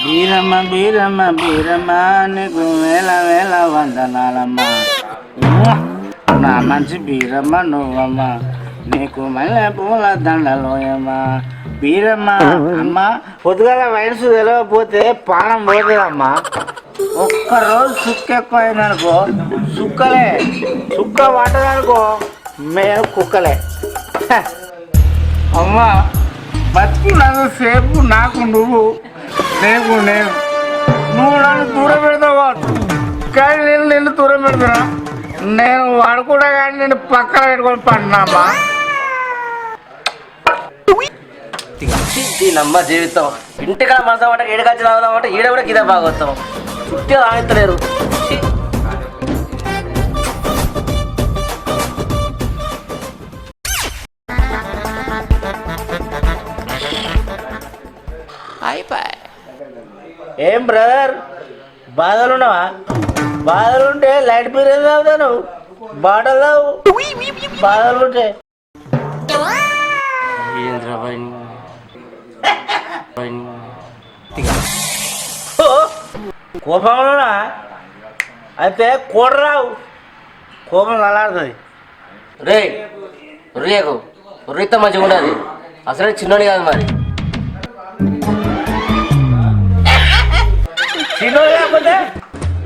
బీరమ్మ బీరమ్మ బీరమ్మ నీకు వేల వేల వందనాలమ్మ నా మంచి బీరమ్మ నువ్వమ్మ నీకు మల్లె పూల దండలోయమ్మ బీరమ్మ అమ్మ పొద్దుగాల వయసు తెలియకపోతే పానం పోతుందమ్మా ఒక్కరోజు సుక్క ఎక్కువ అయిందనుకో సుక్క పట్టదనుకో మేము కుక్కలే అమ్మ బతుకున్నంత సేపు నాకు నువ్వు నువ్వు నన్ను దూరం పెడతావు కానీ నిన్ను దూరం పెడతా నేను వాడుకుంటా కానీ నేను పక్కన పెట్టుకొని పడినామా నమ్మ జీవితం ఇంటికాడ మనసామంటే ఏడకచ్చి రావదామంటే ఈడ కూడా గిదా బాగొస్తాం చుట్టే రానిస్తలేరు. ఏం బ్రదర్ బాధలున్నావా? బాధలుంటే లైట్ పీరియడ్ తాగుతావు నువ్వు బాటలు తావు బాధలుంటే కోపంలోనా అయితే కూడరావు కోపం నల్లాడుతుంది. రే రేకు రీత మంచిగా ఉండదు అసలే చిన్నోడి కాదు మరి చిన్నోడు కాకపోతే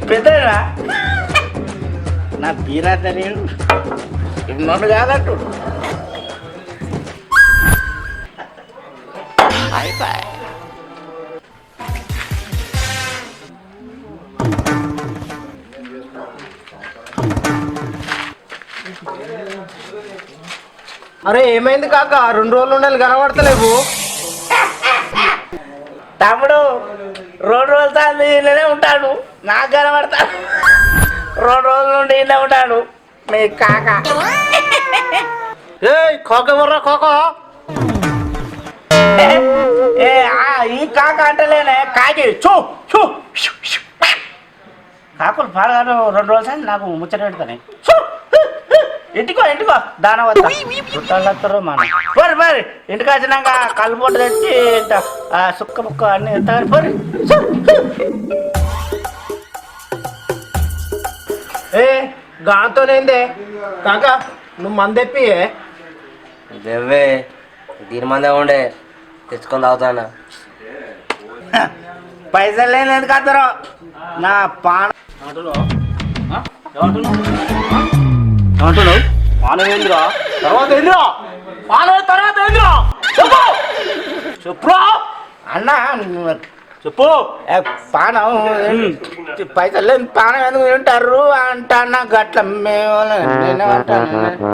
పెద్దరా నా బీరా తెలియదు చిన్నోడు కాదట్టు అరే ఏమైంది కాక 2 రోజులు ఉండాలి కనబడతలేవు తమ్ముడు 2 రోజులు తాను ఇళ్ళనే ఉంటాడు నాకు కనబడతాడు 2 రోజుల నుండి ఇళ్ళే ఉంటాడు మీ కాక ఏ కాక ఎవర్రా కాక ఈ కాక అంటలేనే కాకి చూ చూ కాకులు పాడగాను 2 రోజులు సార్ నాకు ముచ్చట పెడతానే ఇంటికో దాన వద్ద చుట్టాలు మరి ఇంటికి వచ్చినాక కలుపుట తెచ్చి సుక్క ముక్క అన్ని ఎత్తారు పోరి ఏ గాతోనేందే కాక నువ్వు మందెప్పి దేవే దీని మందే ఉండే తెచ్చుకొని తాగుతాను. పైసలు లేని ఎందుకు వస్తారో నా పాన అంటున్నావు పానవేంద్రా తర్వాత ఏంద్రా తర్వాత ఏంద్రా చెప్పు అన్న చెప్పు పానం పైసలు లేని పానం ఎందుకు తింటారు అంటా గట్ల మేము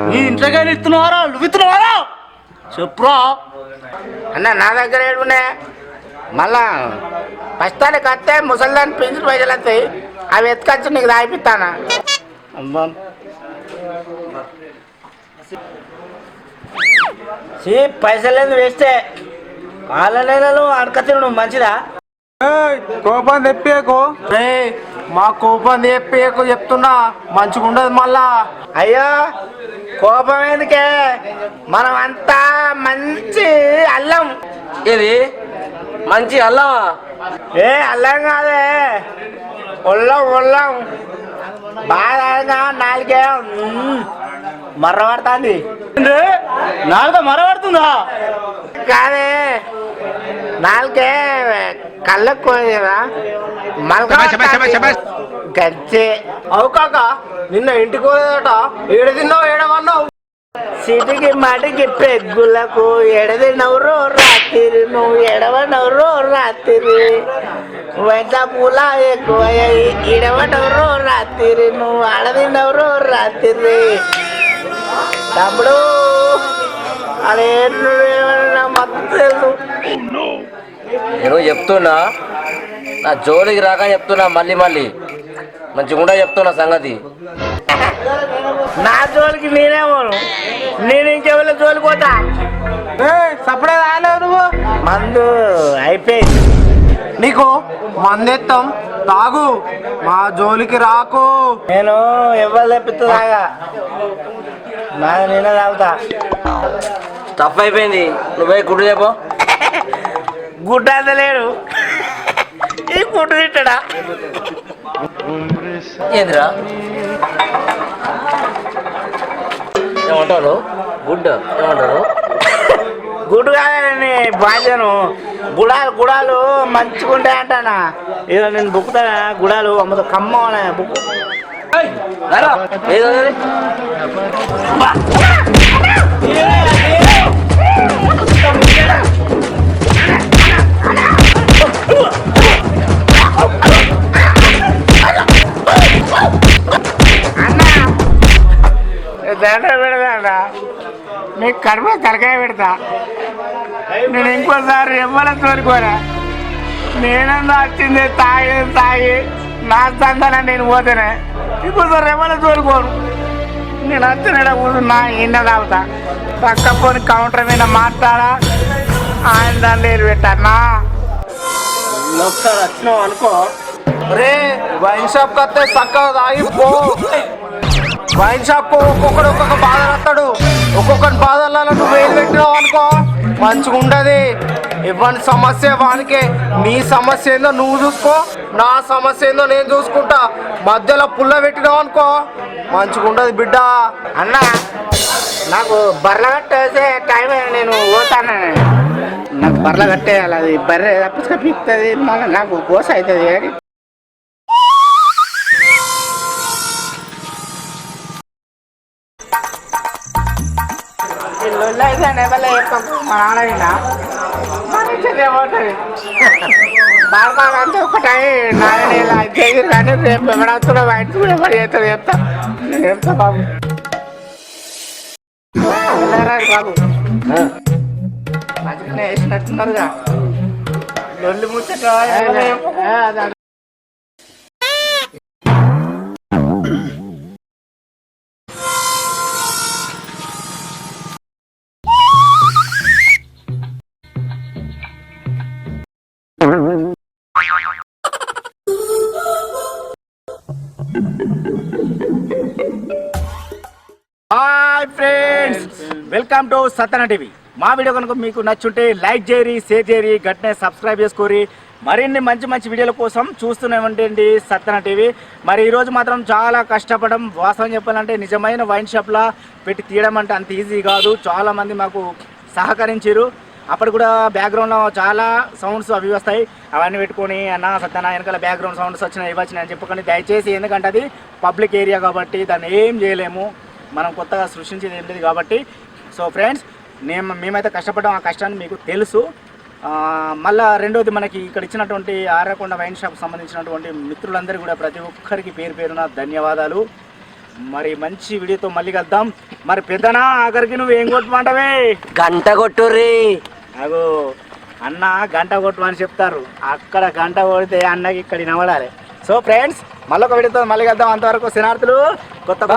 నీ ఇంట్లోకి ఇస్తున్నావారా నువ్వు ఇస్తున్నావారా చెప్పురా అన్న నా దగ్గర ఏడున్నాయి మళ్ళా కష్టానికి వస్తే ముసలిదాన్ని పెంచిన పైసలు వస్తాయి అవి ఎత్తుకొచ్చి నీకు తాగిపిస్తానా పైసలు లేదు వేస్తే వాళ్ళ నెలలు అడకతిను నువ్వు మంచిదా కోపం తెప్పేకు మా కోపం తెప్పేకు చెప్తున్నా మంచిగా ఉండదు మళ్ళా. అయ్యో కోపం ఎందుకే మనం అంతా మంచి అల్లం ఇది మంచి అల్లమా? అల్లం కాదే ఒళ్ళం బాగా నాలుగే మర్రపడుతుంది. నాలుక మరపడుతుందా? కాదే నాలుగే కళ్ళకు గజ్జే అవు కాక నిన్న ఇంటికి పోయేదట ఏడ తిన్నావు ఏడవన్నావు సిటికి మాటికి పెగ్గులకు ఎడదినవరు రాత్రి నువ్వు ఎడవనవరు రాత్రి వెంట పూల ఎక్కువ ఇడవనవరు రాత్రి నువ్వు ఆడదినవరు రాత్రి తమ్ముడు అదే తెలుసు నేను చెప్తున్నా నా జోలికి రాక చెప్తున్నా మళ్ళీ మంచిగా కూడా చెప్తున్నా సంగతి. నా జోలికి నేనేమోను నేను ఇంకెవరి జోలికి పోతా సపడే రాలేవు నువ్వు మందు అయిపోయింది నీకు మందెత్తాం తాగు మా జోలికి రాకు. నేను ఎవరు తెప్పిస్తాగా నేనే తాగుతా. టఫ్ అయిపోయింది. నువ్వే గుడ్డు చెప్పు. గుడ్డ అందలేడు ఈ గుడ్డు తింటాడా? ఏందిరా ఏమంటారు? గుడ్ ఏమంటారు? గుడ్డు కాదని బాధ్యను గుడాలు మంచిగా ఉంటాయి అంటానా. ఏదో నేను బుక్కుతానా గుడాలు అమ్మతో కమ్మ బుక్ దండ పెడదా నీకు కడుపు తలకాయ పెడతా. నేను ఇంకోసారి ఎవ్వరం తోలుకోరా. నేనంతా వచ్చింది తాగి నా దండాలని నేను పోతేనే ఇంకోసారి ఎవ్వరం తోలుకోను. నేను వచ్చిన కూర్చున్నా ఎండ తాగుతా. పక్కపోని కౌంటర్ మీద మాట్లాడా ఆయన దండలు పెట్టన్నా. ఒకసారి వచ్చినావు అనుకో రే వైన్ షాప్ వస్తే చక్కగా తాగిపో. వైన్ షాప్ ఒక్కొక్కడు ఒక్కొక్క బాధ వస్తాడు. ఒక్కొక్కరి బాధలలో నువ్వు వేలు పెట్టినావు అనుకో మంచిగా ఉండదు. ఇవ్వని సమస్య వానికే. నీ సమస్య ఏందో నువ్వు చూసుకో, నా సమస్య ఏందో నేను చూసుకుంటా. మధ్యలో పుల్ల పెట్టినావు అనుకో మంచిగా ఉండదు బిడ్డ. అన్న నాకు బర్రెల కట్టేసే టైం నేను పోతాను. నాకు బర్రెల కట్టేయాలి. అది బర్రె తప్పించుక పీకుతుంది మళ్ళీ నాకు కోస అవుతుంది. కానీ అయితే ఎవరు చెప్పకు. మా నాన్న పోతుంది బాగా అంతా ఒకటి నాయన ఇలా చేసి కానీ రేపు ఎవడొస్తున్నా బయట కూడా ఎవరు చేస్తారు చెప్తా. నేను చెప్తా బాబు బాబు మంచిగానే వేసినట్టున్నారుగా లొల్లి ముచ్చట. Hi friends, welcome to Sattana TV. మా వీడియో కనుక మీకు నచ్చుంటే లైక్ చేయరి, షేర్ చేయరి, గట్టినే సబ్స్క్రైబ్ చేసుకోరి. మరిన్ని మంచి మంచి వీడియోల కోసం చూస్తూనే ఉండండి సత్తన టీవీ. మరి ఈరోజు మాత్రం చాలా కష్టపడడం. వాస్తవం చెప్పాలంటే నిజమైన వైన్ షాప్లా పెట్టి తీయడం అంటే అంత ఈజీ కాదు. చాలామంది మాకు సహకరించారు. అప్పుడు కూడా బ్యాక్గ్రౌండ్లో చాలా సౌండ్స్ అవి వస్తాయి. అవన్నీ పెట్టుకొని అన్న సత్తన వెనకాల బ్యాక్గ్రౌండ్ సౌండ్స్ వచ్చినాయి ఇవి వచ్చినాయి అని చెప్పుకొని దయచేసి, ఎందుకంటే అది పబ్లిక్ ఏరియా కాబట్టి దాన్ని ఏం చేయలేము. మనం కొత్తగా సృష్టించేది ఏం లేదు కాబట్టి. సో ఫ్రెండ్స్, మేమైతే కష్టపడ్డాం. ఆ కష్టాన్ని మీకు తెలుసు. మళ్ళీ రెండోది, మనకి ఇక్కడ ఇచ్చినటువంటి ఆరకొండ వైన్ షాప్ సంబంధించినటువంటి మిత్రులందరూ కూడా ప్రతి ఒక్కరికి పేరు పేరున ధన్యవాదాలు. మరి మంచి వీడియోతో మళ్ళీ కలుద్దాం. మరి పెద్దనా ఆఖరికి నువ్వు ఏం కొట్టమంటావే? గంట కొట్టుర్రీ. నాకు అన్న గంట కొట్టు అని చెప్తారు. అక్కడ గంట కొడితే అన్నకి ఇక్కడ వినబడాలి. సో ఫ్రెండ్స్, మళ్ళీ ఒక వీడియోతో మళ్ళీ కలుద్దాం. అంతవరకు శనార్థులు. కొత్త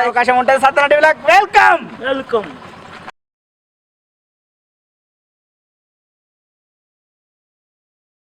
అవకాశం ఉంటుంది. సత్తన టీవీలోకి వెల్కమ్.